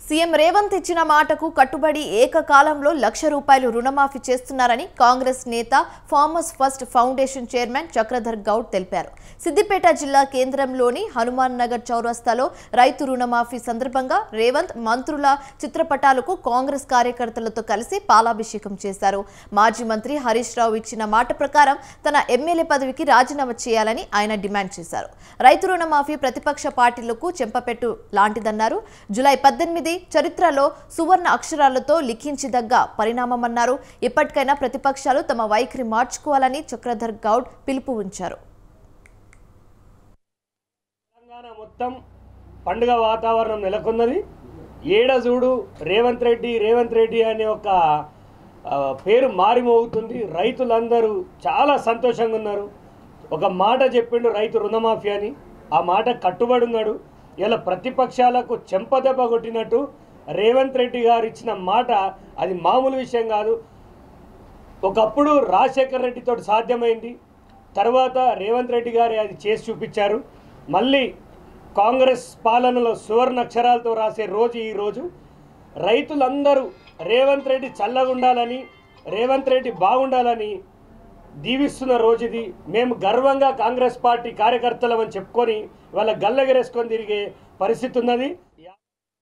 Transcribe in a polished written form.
CM Revanth ఇచ్చిన మాటకు కట్టుబడి ఏకకాలంలో ₹1,00,000 రుణమాఫీ చేస్తున్నారని కాంగ్రెస్ నేత farmers first foundation chairman Chakradhar Goud తెలిపారు. సిద్దిపేట జిల్లా కేంద్రంలోని హనుమాన్ నగర్ చౌరస్తాలో రైతు రుణమాఫీ సందర్భంగా రేవంత్ మంత్రుల చిత్రపటాలకు కాంగ్రెస్ కార్యకర్తలతో కలిసి పాలాభిషేకం చేశారు. మాజీ మంత్రి హరీష్ రావు ఇచ్చిన మాట ప్రకారం తన ఎమ్మెల్యే పదవికి రాజీనామా చేయాలని ఆయన డిమాండ్ చేశారు. రైతు రుణమాఫీ ప్రతిపక్ష పార్టీలకు చెంపపెట్టు లాంటిదన్నారు. జూలై 18 చరిత్రలో సువర్ణ అక్షరాలతో లిఖించదగ్గ పరిణామమన్నారు. ఇప్పటికైనా ప్రతిపక్షాలు తమ వైఖరి మార్చుకోవాలని చక్రధర్ గౌడ్ పిలుపు ఉంచారు. తెలంగాణ మొత్తం పండుగ వాతావరణం నెలకొన్నది. ఏడజూడు రేవంత్ రెడ్డి అనే ఒక పేరు మారిమోగుతుంది. రైతులందరూ చాలా సంతోషంగా ఉన్నారు. ఒక మాట చెప్పిండు రైతు రుణమాఫీ అని, ఆ మాట కట్టుబడి ఉన్నాడు. ఇలా ప్రతిపక్షాలకు చెంపదెబ్బ కొట్టినట్టు రేవంత్ రెడ్డి గారు ఇచ్చిన మాట అది మామూలు విషయం కాదు. ఒకప్పుడు రాజశేఖర్ రెడ్డితో సాధ్యమైంది, తర్వాత రేవంత్ రెడ్డి గారు అది చేసి చూపించారు. మళ్ళీ కాంగ్రెస్ పాలనలో సువర్ణ అక్షరాలతో రాసే రోజు ఈరోజు. రైతులందరూ రేవంత్ రెడ్డి చల్లగా ఉండాలని, రేవంత్ రెడ్డి బాగుండాలని దీవిస్తున్న రోజు ఇది. మేము గర్వంగా కాంగ్రెస్ పార్టీ కార్యకర్తలమని చెప్పుకొని వాళ్ళ గల్లెగరేసుకొని తిరిగే పరిస్థితి ఉన్నది.